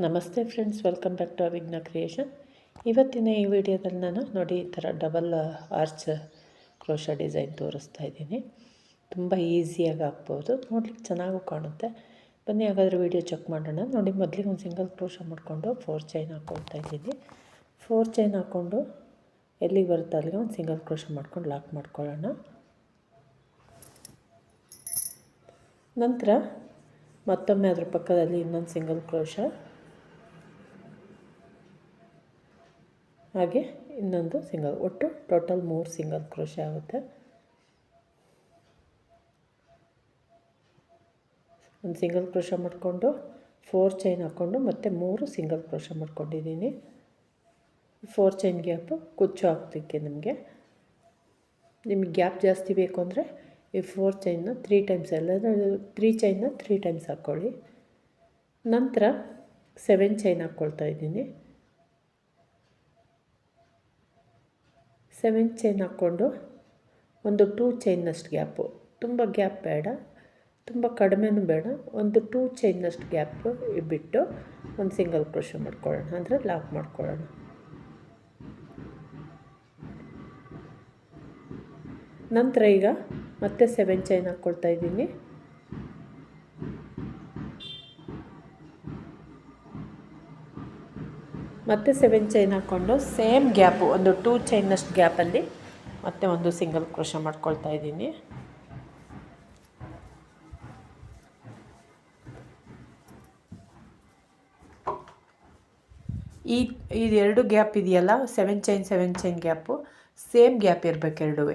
ನಮಸ್ತೆ friends, welcome back to Avighna creation. ಇವತ್ತಿನ ಈ ವಿಡಿಯೋದಲ್ಲಿ ನಾನು ನೋಡಿ ಈ ಥರ ಡಬಲ್ ಆರ್ಚ್ ಕ್ರೋಶ ಡಿಸೈನ್ ತೋರಿಸ್ತಾ ಇದ್ದೀನಿ. ತುಂಬ ಈಸಿಯಾಗಿ ಹಾಕ್ಬೋದು, ನೋಡ್ಲಿಕ್ಕೆ ಚೆನ್ನಾಗೂ ಕಾಣುತ್ತೆ. ಬನ್ನಿ ಹಾಗಾದರೆ ವಿಡಿಯೋ ಚೆಕ್ ಮಾಡೋಣ. ನೋಡಿ, ಮೊದಲಿಗೆ ಒಂದು ಸಿಂಗಲ್ ಕ್ರೋಶ ಮಾಡಿಕೊಂಡು 4 ಚೈನ್ ಹಾಕ್ಕೊಳ್ತಾ ಇದ್ದೀನಿ. 4 ಚೈನ್ ಹಾಕ್ಕೊಂಡು ಎಲ್ಲಿಗೆ ಬರುತ್ತೆ ಅಲ್ಲಿಗೆ ಒಂದು ಸಿಂಗಲ್ ಕ್ರೋಶ ಮಾಡ್ಕೊಂಡು ಲಾಕ್ ಮಾಡ್ಕೊಳ್ಳೋಣ. ನಂತರ ಮತ್ತೊಮ್ಮೆ ಅದ್ರ ಪಕ್ಕದಲ್ಲಿ ಇನ್ನೊಂದು ಸಿಂಗಲ್ ಕ್ರೋಶ, ಹಾಗೆ ಇನ್ನೊಂದು ಸಿಂಗಲ್, ಒಟ್ಟು ಟೋಟಲ್ 3 ಸಿಂಗಲ್ ಕ್ರೋಶೆ ಆಗುತ್ತೆ. ಒಂದು ಸಿಂಗಲ್ ಕ್ರೋಶ ಮಾಡಿಕೊಂಡು 4 ಚೈನ್ ಹಾಕ್ಕೊಂಡು ಮತ್ತೆ 3 ಸಿಂಗಲ್ ಕ್ರೋಶ ಮಾಡ್ಕೊಂಡಿದ್ದೀನಿ. 4 ಚೈನ್ ಗ್ಯಾಪು ಕುಚ್ಚು ಹಾಕ್ಲಿಕ್ಕೆ ನಿಮಗೆ ಗ್ಯಾಪ್ ಜಾಸ್ತಿ ಬೇಕು ಅಂದರೆ ಈ 4 ಚೈನ್ನ 3 ಟೈಮ್ಸ್ ಎಲ್ಲ 3 ಚೈನ್ನ 3 ಟೈಮ್ಸ್ ಹಾಕ್ಕೊಳ್ಳಿ. ನಂತರ 7 ಚೈನ್ ಹಾಕ್ಕೊಳ್ತಾ ಇದ್ದೀನಿ. 7 ಚೈನ್ ಹಾಕ್ಕೊಂಡು ಒಂದು 2 ಚೈನ್ನಷ್ಟು ಗ್ಯಾಪು, ತುಂಬ ಗ್ಯಾಪ್ ಬೇಡ, ತುಂಬ ಕಡಿಮೆನೂ ಬೇಡ, ಒಂದು 2 ಚೈನ್ನಷ್ಟು ಗ್ಯಾಪು ಬಿಟ್ಟು ಒಂದು ಸಿಂಗಲ್ ಕ್ರೋಶ ಮಾಡ್ಕೊಳ್ಳೋಣ, ಅಂದರೆ ಲಾಕ್ ಮಾಡ್ಕೊಳ್ಳೋಣ. ನಂತರ ಈಗ ಮತ್ತೆ 7 ಚೈನ್ ಹಾಕ್ಕೊಳ್ತಾ ಇದ್ದೀನಿ. ಮತ್ತೆ 7 ಚೈನ್ ಹಾಕ್ಕೊಂಡು ಸೇಮ್ ಗ್ಯಾಪು ಒಂದು 2 ಚೈನ್ನಷ್ಟು ಗ್ಯಾಪಲ್ಲಿ ಮತ್ತೆ ಒಂದು ಸಿಂಗಲ್ ಕ್ರೋಶ ಮಾಡ್ಕೊಳ್ತಾ ಇದ್ದೀನಿ. ಈ ಎರಡು ಗ್ಯಾಪ್ ಇದೆಯಲ್ಲ, 7 ಚೈನ್ ಗ್ಯಾಪು ಸೇಮ್ ಗ್ಯಾಪ್ ಇರಬೇಕು, ಎರಡೂ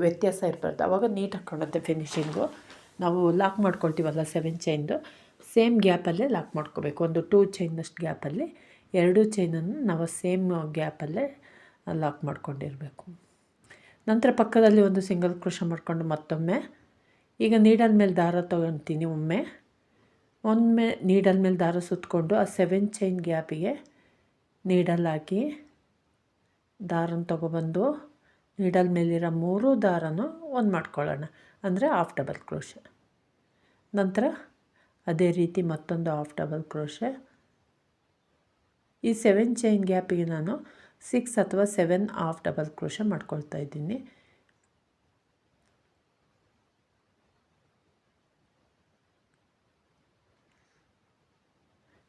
ವ್ಯತ್ಯಾಸ ಇರಬಾರ್ದು, ಆವಾಗ ನೀಟಾಗಿ ಕಾಣುತ್ತೆ ಫಿನಿಶಿಂಗು. ನಾವು ಲಾಕ್ ಮಾಡ್ಕೊಳ್ತೀವಲ್ಲ 7 ಚೈನ್ದು ಸೇಮ್ ಗ್ಯಾಪಲ್ಲೇ ಲಾಕ್ ಮಾಡ್ಕೋಬೇಕು. ಒಂದು 2 ಚೈನ್ನಷ್ಟು ಗ್ಯಾಪಲ್ಲಿ 2 ಚೈನನ್ನು ನಾವು ಸೇಮ್ ಗ್ಯಾಪಲ್ಲೇ ಲಾಕ್ ಮಾಡ್ಕೊಂಡಿರಬೇಕು. ನಂತರ ಪಕ್ಕದಲ್ಲಿ ಒಂದು ಸಿಂಗಲ್ ಕ್ರೋಶ ಮಾಡಿಕೊಂಡು ಮತ್ತೊಮ್ಮೆ ಈಗ ನೀಡಲ್ ಮೇಲೆ ದಾರ ತೊಗೊಳ್ತೀನಿ. ಒಮ್ಮೆ ನೀಡಲ್ ಮೇಲೆ ದಾರ ಸುತ್ತಕೊಂಡು ಆ 7 ಚೈನ್ ಗ್ಯಾಪಿಗೆ ನೀಡಲ್ ಹಾಕಿ ದಾರನ ತೊಗೊಬಂದು ನೀಡಲ್ ಮೇಲಿರೋ 3 ದಾರನೂ ಒಂದು ಮಾಡ್ಕೊಳ್ಳೋಣ, ಅಂದರೆ ಹಾಫ್ ಡಬಲ್ ಕ್ರೋಶ. ನಂತರ ಅದೇ ರೀತಿ ಮತ್ತೊಂದು ಹಾಫ್ ಡಬಲ್ ಕ್ರೋಶ. ಈ 7 ಚೈನ್ ಗ್ಯಾಪಿಗೆ ನಾನು 6 ಅಥವಾ 7 ಹಾಫ್ ಡಬಲ್ ಕ್ರೋಶ ಮಾಡ್ಕೊಳ್ತಾ ಇದ್ದೀನಿ.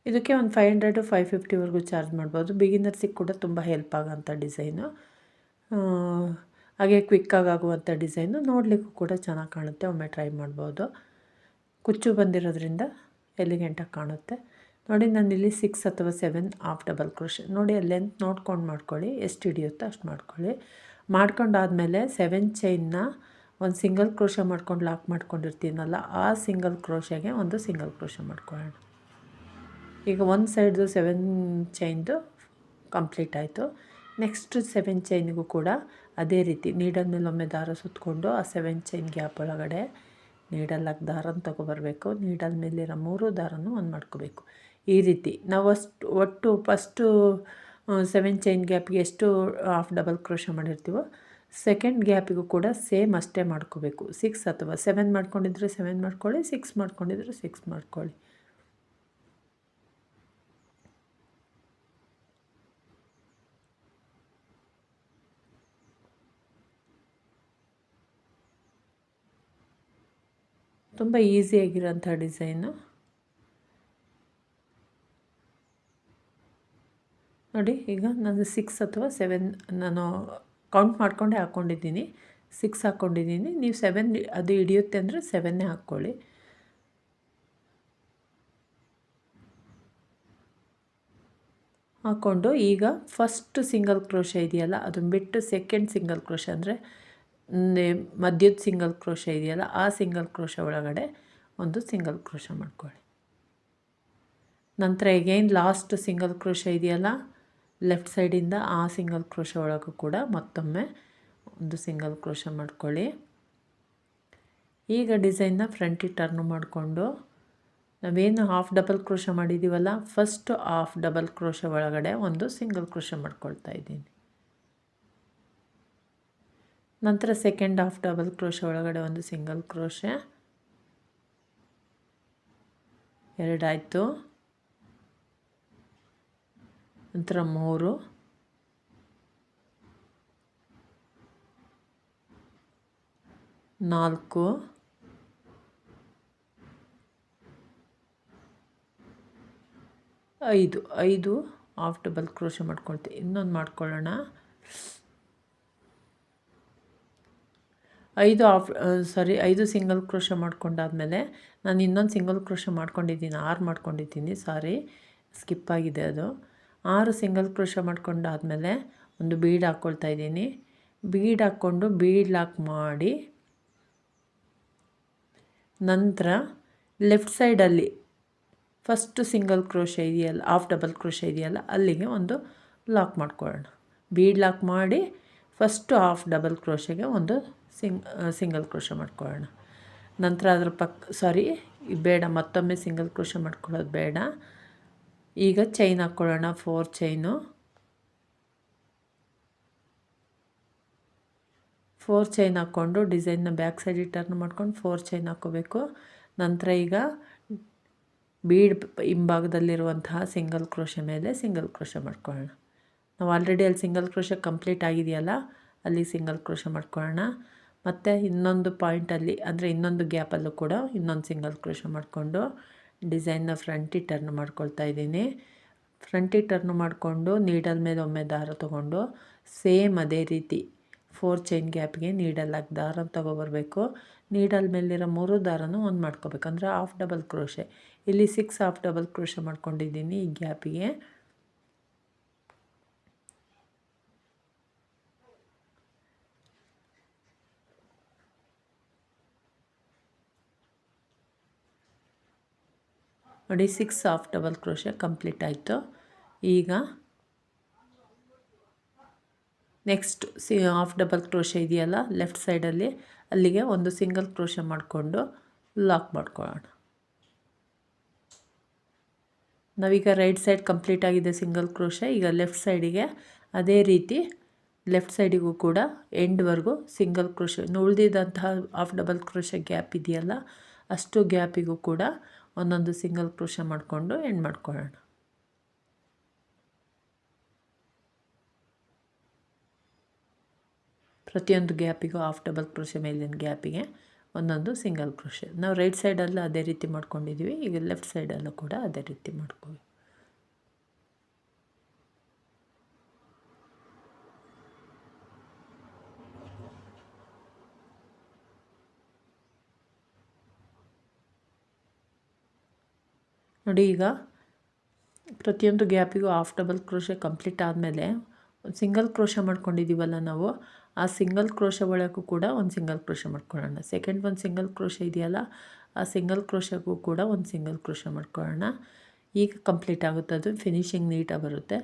ಇದಕ್ಕೆ ಒಂದು 500 to 550ವರೆಗೂ ಚಾರ್ಜ್ ಮಾಡ್ಬೋದು. ಬಿಗಿನರ್ಸಿಗೆ ಕೂಡ ತುಂಬ ಹೆಲ್ಪ್ ಆಗೋಂಥ ಡಿಸೈನು, ಹಾಗೆ ಕ್ವಿಕ್ಕಾಗಿ ಆಗುವಂಥ ಡಿಸೈನು, ನೋಡಲಿಕ್ಕೂ ಕೂಡ ಚೆನ್ನಾಗಿ ಕಾಣುತ್ತೆ. ಒಮ್ಮೆ ಟ್ರೈ ಮಾಡ್ಬೋದು. ಕುಚ್ಚು ಬಂದಿರೋದ್ರಿಂದ ಎಲಿಗೆಂಟಾಗಿ ಕಾಣುತ್ತೆ. ನೋಡಿ, ನಾನಿಲ್ಲಿ 6 ಅಥವಾ 7 ಹಾಫ್ ಡಬಲ್ ಕ್ರೋಶ, ನೋಡಿ ಅಲ್ಲಿ ಲೆಂತ್ ನೋಡ್ಕೊಂಡು ಮಾಡ್ಕೊಳ್ಳಿ, ಎಷ್ಟು ಹಿಡಿಯುತ್ತೋ ಅಷ್ಟು ಮಾಡ್ಕೊಳ್ಳಿ. ಮಾಡ್ಕೊಂಡಾದಮೇಲೆ 7 ಚೈನ್ನ ಒಂದು ಸಿಂಗಲ್ ಕ್ರೋಶ ಮಾಡ್ಕೊಂಡು ಲಾಕ್ ಮಾಡ್ಕೊಂಡಿರ್ತೀನಲ್ಲ, ಆ ಸಿಂಗಲ್ ಕ್ರೋಶಗೆ ಒಂದು ಸಿಂಗಲ್ ಕ್ರೋಶ ಮಾಡ್ಕೊಳ್ಳೋಣ. ಈಗ ಒಂದು ಸೈಡ್ದು 7 ಚೈನ್ದು ಕಂಪ್ಲೀಟ್ ಆಯಿತು. ನೆಕ್ಸ್ಟ್ 7 ಚೈನಿಗೂ ಕೂಡ ಅದೇ ರೀತಿ ನೀಡಲ್ ಮೇಲೆ ಒಮ್ಮೆ ದಾರ ಸುತ್ತಕೊಂಡು ಆ 7 ಚೈನ್ ಗ್ಯಾಪ್ ಒಳಗಡೆ ನೀಡಲ್ಲಾಗಿ ದಾರನ ತೊಗೊಬರ್ಬೇಕು. ನೀಡಲ್ ಮೇಲಿರೋ 3 ದಾರನೂ ಒಂದು ಮಾಡ್ಕೋಬೇಕು. ಈ ರೀತಿ ನಾವು ಒಟ್ಟು ಫಸ್ಟು 7 ಚೈನ್ ಗ್ಯಾಪಿಗೆ ಎಷ್ಟು ಹಾಫ್ ಡಬಲ್ ಕ್ರೋಶ ಮಾಡಿರ್ತೀವೋ ಸೆಕೆಂಡ್ ಗ್ಯಾಪಿಗೂ ಕೂಡ ಸೇಮ್ ಅಷ್ಟೇ ಮಾಡ್ಕೋಬೇಕು. 6 ಅಥವಾ 7 ಮಾಡ್ಕೊಂಡಿದ್ರೆ 7 ಮಾಡ್ಕೊಳ್ಳಿ, 6 ಮಾಡ್ಕೊಂಡಿದ್ರೆ 6 ಮಾಡ್ಕೊಳ್ಳಿ. ತುಂಬ ಈಸಿಯಾಗಿರೋಂಥ ಡಿಸೈನು. ನೋಡಿ, ಈಗ ನಾನು 6 ಅಥವಾ 7 ನಾನು ಕೌಂಟ್ ಮಾಡಿಕೊಂಡೇ ಹಾಕ್ಕೊಂಡಿದ್ದೀನಿ. 6 ಹಾಕ್ಕೊಂಡಿದ್ದೀನಿ. ನೀವು 7 ಅದು ಹಿಡಿಯುತ್ತೆ ಅಂದರೆ 7ನೇ ಹಾಕ್ಕೊಳ್ಳಿ. ಹಾಕ್ಕೊಂಡು ಈಗ ಫಸ್ಟ್ ಸಿಂಗಲ್ ಕ್ರೋಶ ಇದೆಯಲ್ಲ ಅದನ್ನು ಬಿಟ್ಟು ಸೆಕೆಂಡ್ ಸಿಂಗಲ್ ಕ್ರೋಶ, ಅಂದರೆ ಮಧ್ಯದ ಸಿಂಗಲ್ ಕ್ರೋಶ ಇದೆಯಲ್ಲ ಆ ಸಿಂಗಲ್ ಕ್ರೋಶ ಒಳಗಡೆ ಒಂದು ಸಿಂಗಲ್ ಕ್ರೋಶ ಮಾಡ್ಕೊಳ್ಳಿ. ನಂತರ ಎಗೈನ್ ಲಾಸ್ಟ್ ಸಿಂಗಲ್ ಕ್ರೋಶ ಇದೆಯಲ್ಲ ಲೆಫ್ಟ್ ಸೈಡಿಂದ, ಆ ಸಿಂಗಲ್ ಕ್ರೋಶ ಒಳಗೂ ಕೂಡ ಮತ್ತೊಮ್ಮೆ ಒಂದು ಸಿಂಗಲ್ ಕ್ರೋಶ ಮಾಡ್ಕೊಳ್ಳಿ. ಈಗ ಡಿಸೈನ್ನ ಫ್ರಂಟಿಗೆ ಟರ್ನ್ ಮಾಡಿಕೊಂಡು ನಾವೇನು ಹಾಫ್ ಡಬಲ್ ಕ್ರೋಶ ಮಾಡಿದ್ದೀವಲ್ಲ, ಫಸ್ಟ್ ಹಾಫ್ ಡಬಲ್ ಕ್ರೋಶ ಒಳಗಡೆ ಒಂದು ಸಿಂಗಲ್ ಕ್ರೋಶ ಮಾಡ್ಕೊಳ್ತಾ ಇದ್ದೀನಿ. ನಂತರ ಸೆಕೆಂಡ್ ಹಾಫ್ ಡಬಲ್ ಕ್ರೋಶ ಒಳಗಡೆ ಒಂದು ಸಿಂಗಲ್ ಕ್ರೋಶ, 2 ಆಯಿತು. ನಂತರ 3, 4, 5 ಹಾಫ್ ಡಬಲ್ ಕ್ರೋಶೆ ಮಾಡ್ಕೊಳ್ತೀವಿ. ಇನ್ನೊಂದು ಮಾಡ್ಕೊಳ್ಳೋಣ. 5 ಸಿಂಗಲ್ ಕ್ರೋಶೆ ಮಾಡ್ಕೊಂಡಾದಮೇಲೆ ನಾನು ಇನ್ನೊಂದು ಸಿಂಗಲ್ ಕ್ರೋಶೆ ಮಾಡ್ಕೊಂಡಿದ್ದೀನಿ, 6 ಮಾಡ್ಕೊಂಡಿದ್ದೀನಿ, ಸ್ಕಿಪ್ ಆಗಿದೆ ಅದು. 6 ಸಿಂಗಲ್ ಕ್ರೋಶೆ ಮಾಡ್ಕೊಂಡಾದಮೇಲೆ ಒಂದು ಬೀಡ್ ಹಾಕ್ಕೊಳ್ತಾ ಇದ್ದೀನಿ. ಬೀಡ್ ಹಾಕ್ಕೊಂಡು ಬೀಡ್ ಲಾಕ್ ಮಾಡಿ ನಂತರ ಲೆಫ್ಟ್ ಸೈಡಲ್ಲಿ ಫಸ್ಟು ಸಿಂಗಲ್ ಕ್ರೋಶೆ ಇದೆಯಲ್ಲ, ಹಾಫ್ ಡಬಲ್ ಕ್ರೋಶೆ ಇದೆಯಲ್ಲ, ಅಲ್ಲಿಗೆ ಒಂದು ಲಾಕ್ ಮಾಡ್ಕೊಳ್ಳೋಣ. ಬೀಡ್ ಲಾಕ್ ಮಾಡಿ ಫಸ್ಟು ಹಾಫ್ ಡಬಲ್ ಕ್ರೋಶೆಗೆ ಒಂದು ಸಿಂಗಲ್ ಕ್ರೋಶೆ ಮಾಡ್ಕೊಳ್ಳೋಣ. ನಂತರ ಅದರ ಬೇಡ, ಮತ್ತೊಮ್ಮೆ ಸಿಂಗಲ್ ಕ್ರೋಶೆ ಮಾಡ್ಕೊಳ್ಳೋದು ಬೇಡ. ಈಗ ಚೈನ್ ಹಾಕ್ಕೊಳ್ಳೋಣ. 4 ಚೈನು, 4 ಚೈನ್ ಹಾಕ್ಕೊಂಡು ಡಿಸೈನ್ನ ಬ್ಯಾಕ್ ಸೈಡ್ ಟರ್ನ್ ಮಾಡ್ಕೊಂಡು 4 ಚೈನ್ ಹಾಕ್ಕೋಬೇಕು. ನಂತರ ಈಗ ಬೀಡ್ ಹಿಂಭಾಗದಲ್ಲಿರುವಂತಹ ಸಿಂಗಲ್ ಕ್ರೋಶೆ ಮೇಲೆ ಸಿಂಗಲ್ ಕ್ರೋಶೆ ಮಾಡ್ಕೊಳ್ಳೋಣ. ನಾವು ಆಲ್ರೆಡಿ ಅಲ್ಲಿ ಸಿಂಗಲ್ ಕ್ರೋಶೆ ಕಂಪ್ಲೀಟ್ ಆಗಿದೆಯಲ್ಲ, ಅಲ್ಲಿ ಸಿಂಗಲ್ ಕ್ರೋಶೆ ಮಾಡ್ಕೊಳ್ಳೋಣ. ಮತ್ತು ಇನ್ನೊಂದು ಪಾಯಿಂಟಲ್ಲಿ ಅಂದರೆ ಇನ್ನೊಂದು ಗ್ಯಾಪಲ್ಲೂ ಕೂಡ ಇನ್ನೊಂದು ಸಿಂಗಲ್ ಕ್ರೋಶೆ ಮಾಡಿಕೊಂಡು ಡಿಸೈನ್ನ ಫ್ರಂಟಿಗೆ ಟರ್ನ್ ಮಾಡ್ಕೊಳ್ತಾ ಇದ್ದೀನಿ. ಫ್ರಂಟಿಗೆ ಟರ್ನ್ ಮಾಡಿಕೊಂಡು ನೀಡಲ್ ಮೇಲೆ ಒಮ್ಮೆ ದಾರ ತೊಗೊಂಡು ಸೇಮ್ ಅದೇ ರೀತಿ 4 ಚೈನ್ ಗ್ಯಾಪ್ಗೆ ನೀಡಲಾಗಿ ದಾರ ತೊಗೊಬರ್ಬೇಕು. ನೀಡಲ್ ಮೇಲಿರೋ 3 ದಾರನೂ ಒಂದು ಮಾಡ್ಕೋಬೇಕು, ಅಂದರೆ ಹಾಫ್ ಡಬಲ್ ಕ್ರೋಶೆ. ಇಲ್ಲಿ 6 ಹಾಫ್ ಡಬಲ್ ಕ್ರೋಶೆ ಮಾಡ್ಕೊಂಡಿದ್ದೀನಿ ಈ ಗ್ಯಾಪಿಗೆ. ನೋಡಿ 6 ಹಾಫ್ ಡಬಲ್ ಕ್ರೋಶೆ ಕಂಪ್ಲೀಟ್ ಆಯಿತು. ಈಗ ನೆಕ್ಸ್ಟ್ ಹಾಫ್ ಡಬಲ್ ಕ್ರೋಶೆ ಇದೆಯಲ್ಲ ಲೆಫ್ಟ್ ಸೈಡಲ್ಲಿ, ಅಲ್ಲಿಗೆ ಒಂದು ಸಿಂಗಲ್ ಕ್ರೋಶೆ ಮಾಡಿಕೊಂಡು ಲಾಕ್ ಮಾಡ್ಕೊಳ್ಳೋಣ. ನಾವೀಗ ರೈಟ್ ಸೈಡ್ ಕಂಪ್ಲೀಟ್ ಆಗಿದೆ ಸಿಂಗಲ್ ಕ್ರೋಶೆ. ಈಗ ಲೆಫ್ಟ್ ಸೈಡಿಗೆ ಅದೇ ರೀತಿ ಲೆಫ್ಟ್ ಸೈಡಿಗೂ ಕೂಡ ಎಂಡ್ವರೆಗೂ ಸಿಂಗಲ್ ಕ್ರೋಶೆ, ಉಳಿದಿದ್ದಂತಹ ಹಾಫ್ ಡಬಲ್ ಕ್ರೋಶೆ ಗ್ಯಾಪ್ ಇದೆಯಲ್ಲ ಅಷ್ಟು ಗ್ಯಾಪಿಗೂ ಕೂಡ ಒಂದೊಂದು ಸಿಂಗಲ್ ಕ್ರೋಶೆ ಮಾಡಿಕೊಂಡು ಎಂಡ್ ಮಾಡ್ಕೊಳ್ಳೋಣ. ಪ್ರತಿಯೊಂದು ಗ್ಯಾಪಿಗೂ ಹಾಫ್ ಡಬಲ್ ಕ್ರೋಶೆ ಮೇಲಿನ ಗ್ಯಾಪಿಗೆ ಒಂದೊಂದು ಸಿಂಗಲ್ ಕ್ರೋಶೆ. ನಾವು ರೈಟ್ ಸೈಡಲ್ಲೂ ಅದೇ ರೀತಿ ಮಾಡ್ಕೊಂಡಿದ್ದೀವಿ, ಈಗ ಲೆಫ್ಟ್ ಸೈಡಲ್ಲೂ ಕೂಡ ಅದೇ ರೀತಿ ಮಾಡ್ತೀವಿ. ನೋಡಿ ಈಗ ಪ್ರತಿಯೊಂದು ಗ್ಯಾಪಿಗೂ ಹಾಫ್ ಡಬಲ್ ಕ್ರೋಶೆ ಕಂಪ್ಲೀಟ್ ಆದಮೇಲೆ ಸಿಂಗಲ್ ಕ್ರೋಶೆ ಮಾಡ್ಕೊಂಡಿದ್ದೀವಲ್ಲ ನಾವು, ಆ ಸಿಂಗಲ್ ಕ್ರೋಶೆ ಒಳಗೂ ಕೂಡ ಒಂದು ಸಿಂಗಲ್ ಕ್ರೋಶೆ ಮಾಡ್ಕೊಳ್ಳೋಣ. ಸೆಕೆಂಡ್ ಒಂದು ಸಿಂಗಲ್ ಕ್ರೋಶೆ ಇದೆಯಲ್ಲ, ಆ ಸಿಂಗಲ್ ಕ್ರೋಶೆಗೂ ಕೂಡ ಒಂದು ಸಿಂಗಲ್ ಕ್ರೋಶೆ ಮಾಡ್ಕೊಳ್ಳೋಣ. ಈಗ ಕಂಪ್ಲೀಟ್ ಆಗುತ್ತೆ, ಅದು ಫಿನಿಶಿಂಗ್ ನೀಟಾಗಿ ಬರುತ್ತೆ.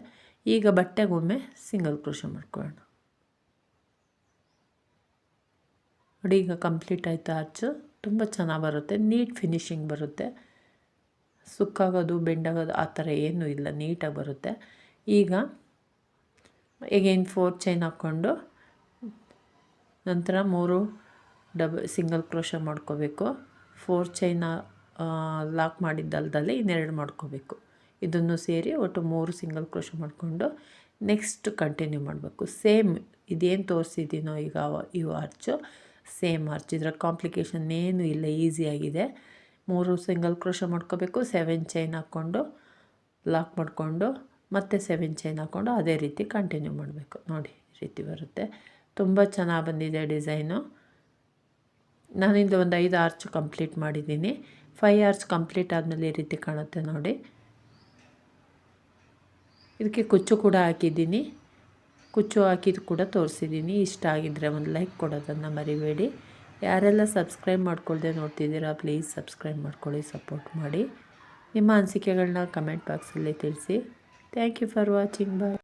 ಈಗ ಬಟ್ಟೆಗೊಮ್ಮೆ ಸಿಂಗಲ್ ಕ್ರೋಶೆ ಮಾಡ್ಕೊಳ್ಳೋಣ. ನೋಡಿ ಈಗ ಕಂಪ್ಲೀಟ್ ಆಯಿತು. ಆರ್ಚು ತುಂಬ ಚೆನ್ನಾಗಿ ಬರುತ್ತೆ, ನೀಟ್ ಫಿನಿಶಿಂಗ್ ಬರುತ್ತೆ. ಸುಕ್ಕಾಗೋದು ಬೆಂಡಾಗೋದು ಆ ಥರ ಏನೂ ಇಲ್ಲ, ನೀಟಾಗಿ ಬರುತ್ತೆ. ಈಗ ಎಗೈನ್ 4 ಚೈನ್ ಹಾಕ್ಕೊಂಡು ನಂತರ 3 ಸಿಂಗಲ್ ಕ್ರೋಶೆ ಮಾಡ್ಕೋಬೇಕು. 4 ಚೈನ ಲಾಕ್ ಮಾಡಿದ್ದಲ್ದಲ್ಲೇ ಇನ್ನೆರಡು ಮಾಡ್ಕೋಬೇಕು. ಇದನ್ನು ಸೇರಿ ಒಟ್ಟು 3 ಸಿಂಗಲ್ ಕ್ರೋಶೆ ಮಾಡಿಕೊಂಡು ನೆಕ್ಸ್ಟ್ ಕಂಟಿನ್ಯೂ ಮಾಡಬೇಕು. ಸೇಮ್ ಇದೇನು ತೋರಿಸಿದ್ದೀನೋ ಈಗ ಇವು ಆರ್ಚು ಸೇಮ್ ಆರ್ಚ್, ಇದರ ಕಾಂಪ್ಲಿಕೇಶನ್ ಏನೂ ಇಲ್ಲ, ಈಸಿಯಾಗಿದೆ. 3 ಸಿಂಗಲ್ ಕ್ರೋಶೆ ಮಾಡ್ಕೋಬೇಕು, 7 ಚೈನ್ ಹಾಕ್ಕೊಂಡು ಲಾಕ್ ಮಾಡಿಕೊಂಡು ಮತ್ತೆ 7 ಚೈನ್ ಹಾಕ್ಕೊಂಡು ಅದೇ ರೀತಿ ಕಂಟಿನ್ಯೂ ಮಾಡಬೇಕು. ನೋಡಿ ಈ ರೀತಿ ಬರುತ್ತೆ, ತುಂಬ ಚೆನ್ನಾಗಿ ಬಂದಿದೆ ಡಿಸೈನು. ನಾನಿಂದು ಒಂದು 5 ಆರ್ಚ್ ಕಂಪ್ಲೀಟ್ ಮಾಡಿದ್ದೀನಿ. 5 ಆರ್ಚ್ ಕಂಪ್ಲೀಟ್ ಆದಮೇಲೆ ಈ ರೀತಿ ಕಾಣುತ್ತೆ ನೋಡಿ. ಇದಕ್ಕೆ ಕುಚ್ಚು ಕೂಡ ಹಾಕಿದ್ದೀನಿ, ಕುಚ್ಚು ಹಾಕಿದ್ದು ಕೂಡ ತೋರಿಸಿದ್ದೀನಿ. ಇಷ್ಟ ಆಗಿದ್ದರೆ ಒಂದು ಲೈಕ್ ಕೊಡೋದನ್ನು ಮರಿಬೇಡಿ. ಯಾರೆಲ್ಲ ಸಬ್ಸ್ಕ್ರೈಬ್ ಮಾಡ್ಕೊಳ್ದೆ ನೋಡ್ತಿದ್ದೀರಾ ಪ್ಲೀಸ್ ಸಬ್ಸ್ಕ್ರೈಬ್ ಮಾಡ್ಕೊಳ್ಳಿ, ಸಪೋರ್ಟ್ ಮಾಡಿ. ನಿಮ್ಮ ಅನಿಸಿಕೆಗಳನ್ನ ಕಮೆಂಟ್ ಬಾಕ್ಸಲ್ಲಿ ತಿಳಿಸಿ. Thank you for watching. Bye.